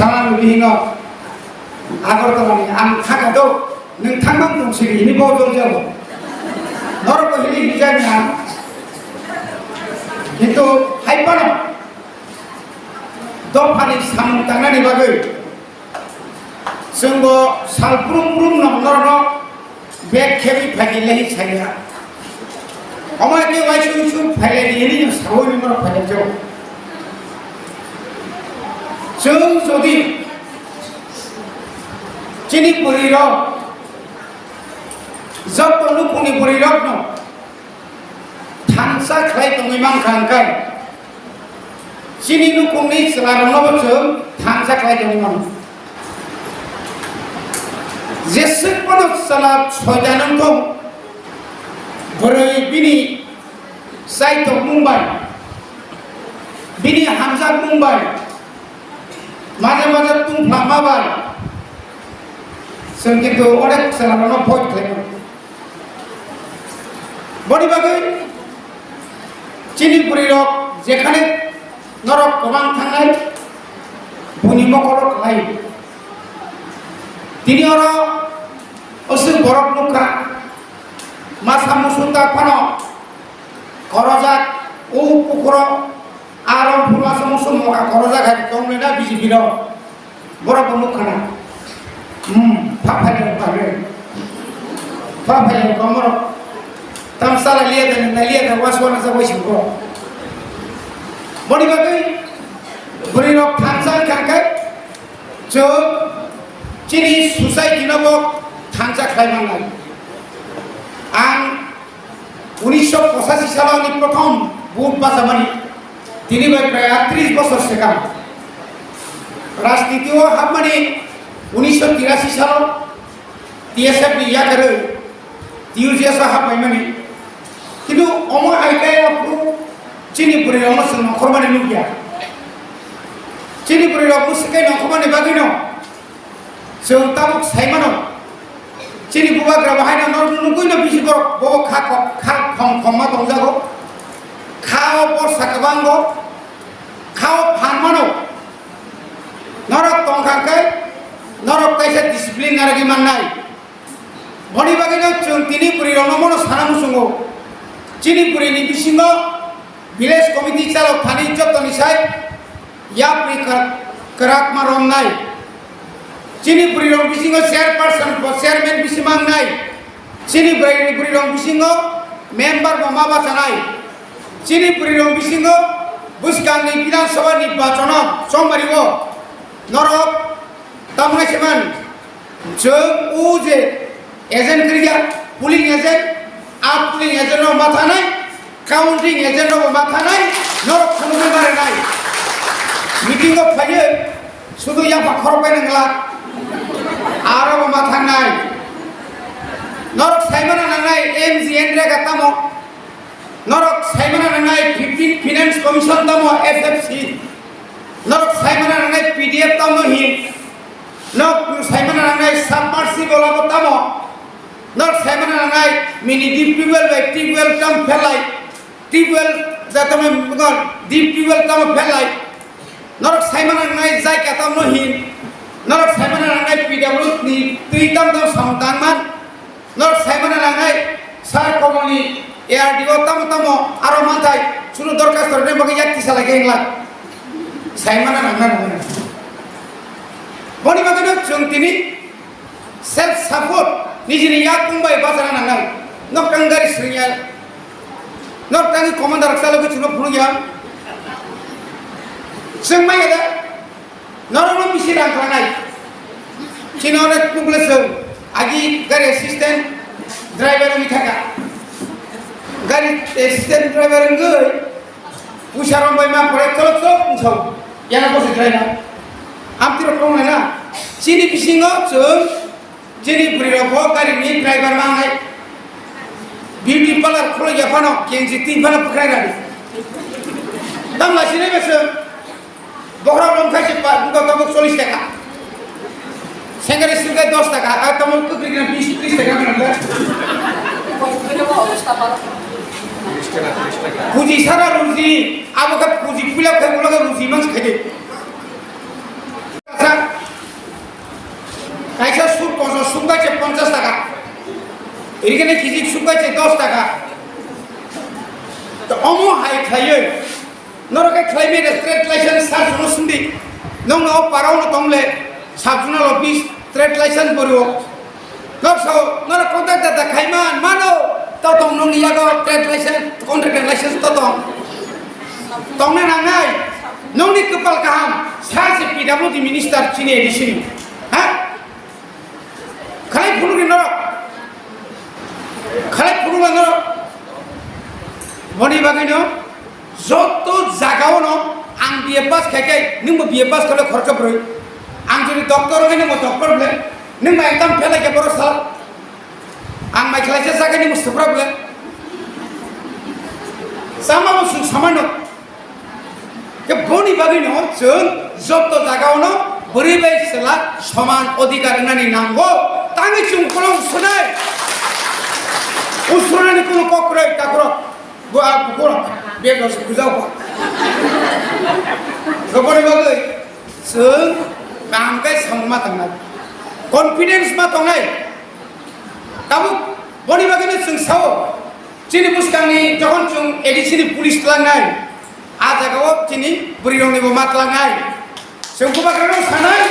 सालान बिहिङो आगरतलानि आं थाखादो नोंथांमोन दंसै इनि बदल जाबो नरक हिलि हिजानिया किन्तु हाइपानो दफानि सामु थांनानै बागै जोंबो सालफ्रुम नरनो बेग खेबि फाइलेहि साइया अमाय के वाइसु फाइलेनि इनि सावनि मर फाइलेजो जों जदि चिनी पुरिर जब लुकुनि पुरिरक न थांसा खाय तङै मांखांखाय चिनी लुकुनि सलारनबो जों थांसा खाय तङै मान जेसेबां सलाब सयदानंथ बोरै बिनि साइट मुंबाइ बिनि हामजा मुंबाइ माजे माजे तुंफ्लामाबाय जों किन्तु अनेक सलाबनो भय खालामो बनि बागै चिनी पुरिरक जेखाने नरक गोबां थांनाय बुनि मखर खालाय তিনি অর অসু বরফ মুখা মাছা মুসুতা ফানো করজাক ও পুকুর আর ফুলাস মুসু মকা করজাক হাই কমলেনা বিজিবির বরফ মুখানা ফাফাইলেন পাবে ফাফাইলেন কমর তামসালা লিয়ে দে ওয়াসওয়ানা যা বইছিব বনি বাগৈ বরিরক থানসাল খানকাই जो चिनी सोसाइटी नबो थांजा खालामनाय आं 1985 सालनि प्रथम बुट बाजामानि दिनैफ्राय प्राय 30 बोसोर सिगां राजनीतियाव हाबमानि 1983 सालाव टीएसएफ नि यागारो टीयूजीएस हाबबायमानि किन्तु अमा आयदाया चिनी पुरिराव जों नखरमानि नुगिया चिनी पुरिराव मुसुकै नखरमानि बागै न जों ताबुक साइमानो चिनी बुबाग्रा बाहायना नुगैनो बिसिबर बो खा खम खमा दंजागो खाओ बरसा गोबांगो खाओ फानमानो नरक तंखांखै नरक कायसे डिसिप्लिन आरगि माननाय बनि बागैनो जों चिनी पुरिरावनो मनो सानामुसुंगो चिनी पुरिनि बिसिङो विलेज कमिटि चालक थानि जतनि साइ याप्रि कराक मारमनाय चिनी पुरिरं बिसिङो चेयरपर्सन चेयरमैन बिसिमांनाय चिनी पुरिरं बिसिङो मेम्बार माबा जानाय चिनी पुरिरं बिसिङो बुसकांनि विधानसभा निर्वाचन समबारिव नरक तामनायसेमान जों उ जे एजेन्ट करिया पुलिंग एजेन्ट आप पुलिंग एजेन्ट माथानाय काउंटिंग एजेन्ट माथानाय नरक खुनुमै बारायनाय मीटिंग फायो सुदु याफा खरबाय नंला आरो माथानाय नरक साइमना नांनाय एमजीएन रेगा तामो नरक साइमना नांनाय 15 फाइनेंस कमिशन तामो एफएफसी नरक साइमना नांनाय पीडीएफ तामो हि नरक साइमना नांनाय सबमर्सिबल तामो नरक साइमना नांनाय मिनि डीप टिउबवेल बाय टिउबवेल ताम फेलाय टिउबवेल जातमे गन डीप टिउबवेल ताम फेलाय नरक साइमना नांनाय जायगा तामो हि नरक साइमना नांनाय पीडब्ल्यू नि तुइताम दाम सामदांमान नरक साइमना नांनाय सार कमनि एआरडीओ ताम आरो मानथाय सुनु दरखास्त हरने बगे याक्ति सालाय गेंला साइमना नांना बनि बागैनो जों दिनै सेल्फ सापोर्ट निजिनि या कुंबाय बाजारा नांनाय नकटां गारि स्रिया नकटांनि कमान्डार सालगो चुनो फुनुया जों मायदा नरनो बिसिरां खानाय चिनोरे कुब्लेसों आगि गारि असिस्टेंट ड्राइवर नि थाखा गारि असिस्टेंट ड्राइवर गय उसारन बाय मा परे चलचो उसाव याना बसे ड्राइना आमतिरो प्रमायना चिनि बिसिङो जों चिनि पुरिराव गारि नि ड्राइवर मांनाय बिउटी पार्लर खुलो याफानो केंजि तिनफानो फुख्रायनानै दाम लासिनै बेसो बहरा लंखायसे तमक 40 टाका सेंग्रा सिंगाय 10 टाका आ तमक कुक्रिना 20-30 टाका मोनला पुजी सारा रुजि आबोका पुजी पुला खायबोला रुजि मानसि खायदे এখানে কেজি শুকাইছে 10 টাকা তো অমো হাই খাইয়ে নরকে খাইবে ট্রেড লাইসেন্স সারজুনো সিন্দি নং ন পারাও ন তমলে সাবজুনাল অফিস ট্রেড লাইসেন্স বরিও নরসো নর কন্ট্রাক্ট দাদা খাইমান মানো তো তং নং ইয়াগো ট্রেড লাইসেন্স কন্ট্রাক্ট লাইসেন্স তো তংনে নাঙাই নংনি কপাল কাহাম সাसे পিডব্লিউডি মিনিস্টার চিনি এডিশন হ্যাঁ খালি ফুলুরি নর খালি ফুলুলা নর বনি বাগাইনো যত জাগাও ন আং বিএ পাস খাইখাই नोंबो বিএ পাস করে খরচ ব্রই আং যদি ডক্টর হই নोंबो ডক্টর বলে नों একদম ফেলাইকে বড় সাল আং মাই খাইছে জাগাই नोंबो সুপ্রা বলে সামাবো সুং সামান্য কে বনি বাগাইনো जों যত জাগাও ন বরিবাই সেলা সমান অধিকার নানি নামগো তাঙ্গে চুং কলম শুনাই উসুরানি কোন ককরই তাকর gua bukur biar kau sebujau kok. Kepala bagai, kangkai sama tangan, confidence mah tongai. Kamu boni bagai ni sengsau, cini buskang ni jangan cung edisi ni polis telangai, ada kau cini beri dong ni bomat telangai. Sengku bagai dong sanai,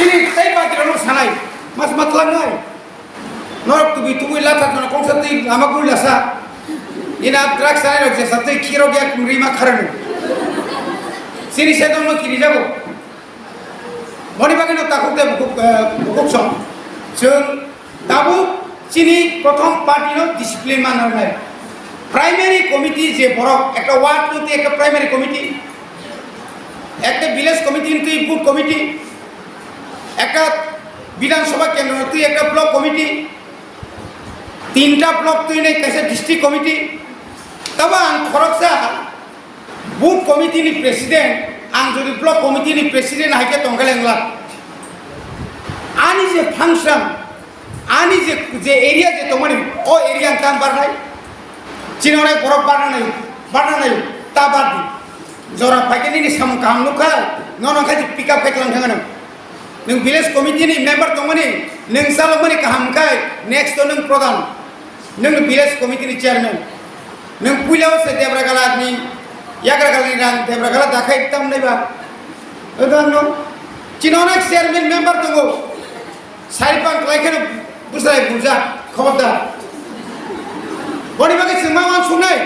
cini saya bagai dong sanai, mas mat telangai. Norok tu ilah tak nak konsepti lama gula sa. Ina drugs sana lagi satu kilo dia kumrima karan. Sini saya tu mau kiri jago. Boni bagai nak takut deh bukuk song. Jeng tabu sini prothom party no disiplin mana nai. Primary committee je borok. Ekta ward tu ekta primary committee. Ekta village committee tu board committee. Ekta Bidang Sabha Kendra tu ekta block committee. Tinta block tu ini kaisa district committee. Taba ang koroksa board committee ni president, ang jadi block committee ni president haike tongkalengla. Ani je function, ani je area je tomani, oh area ang tam barnai. Cina korok barnai, tabardi. Jora pakai ni sam kam nuka, nono kaji pick up kailang kangan. Neng village committee ni member tomani, neng salomani kaham kai, next to neng pradhan, neng village committee ni chairman. Neng pulau se debragala ni, ya keragala ni rang debragala dakai tam ni ba. Adan no, Cina nak chairman member tunggu, saripang kelaikan busai buja, khobar. Boni bagai semawan sungai,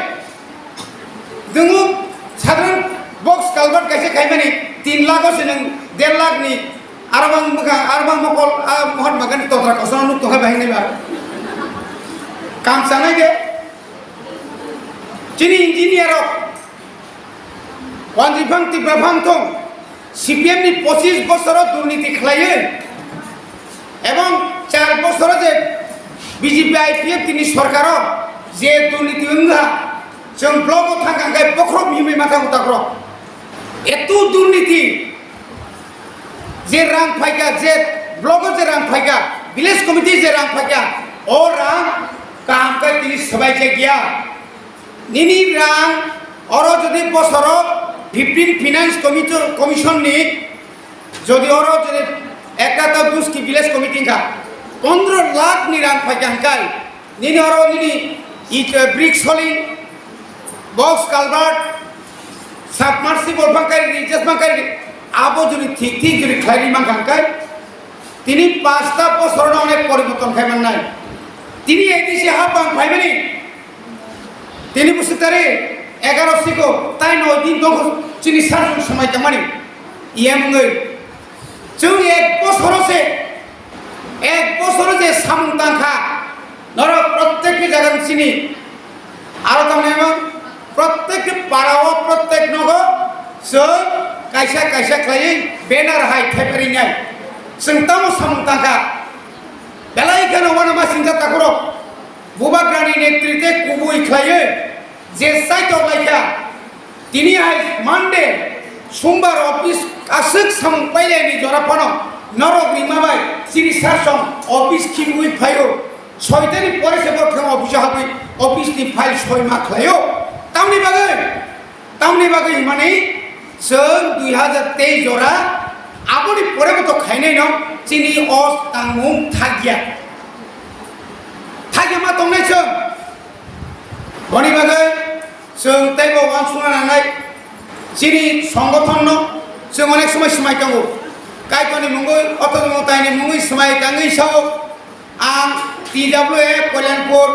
tunggu saharan box kalbar kaise kai mani 3 lakh se neng 1.5 lakh ni, arbang mokol mohon magan totra kosan nuk tokai bahin ni ba. Kam sana ke? Cini engineer Wan Ribang Tiba Bangtong CPM ni 25 বছর দুর্নীতি খেলাইয়ে এবং 4 বছর যে BJP IPF তিনি সরকার যে দুর্নীতি উঙ্গা जों block থাকাঙ্গাই পখরম হিমে মাথা উতাকর এত দুর্নীতি যে রাং ফাইকা যে ব্লক যে রাং ফাইকা ভিলেজ কমিটি যে রাং ফাইকা ও রাং কাম কা তিনি সবাই কে গিয়া নিনি রাং অরো যদি বছর 15 ফিনান্স কমিশন নি যদি অরো যদি একাতা দুষ্কি ভিলেজ কমিটি কা 15 লাখ নি রাং ফাইকাঙ্কাই নিনি অরো নিনি ইট ব্রিক্স হলিং বক্স কালভার্ট সাবমার্সিবল বাঙ্কাই রিচার্জ বাঙ্কাই আবো যদি ঠিক যদি খাইরি মাঙ্কাঙ্কাই তিনি 5টা বছর অনেক পরিবর্তন খাইমান নাই তিনি এই দেশে হাবাং ভাইবেনি তিনি বুঝতে তারে 11 সিকো তাই 9 দিন দখ চিনি সারজন সময় জামানি ইয়েমঙ্গই जों एक বছর যে সামতাঙ্খা নর প্রত্যেক জায়গা চিনি আর তাহলে প্রত্যেক পাড়াও প্রত্যেক নগর जों কাইসা খাই বেনার হাই থেপারি নাই जों তামো সামতাঙ্খা বেলাই কেন ওয়ানা সিংহা তাকর বুবাগ্রানি নেতৃত্বে কুবুই খাইয়ে যে সাইট লাইকা তিনি হাই মানডে সোমবার অফিস কাসক সাম পাইলেনি জরাপানো নরক রিমাবাই সিরি সারসম অফিস কিউই ফাইও 6 দিন পরে সে বর্তমান অফিস হবে অফিস নি ফাইল 6 মাস লাইও তামনি বাগৈ মানে जों 2023 জরা আবনি পরে মতো খাইনাই ন চিনি অস তাংমুং থাগিয়া মা जों तैबो अनसुंनानै जोंनि संगठन जों अनेक समय समायदोंगौ कायतनि मुङै अट'न'मास ताइनि मुङै समायदाङै साव आं TWF कल्याणपुर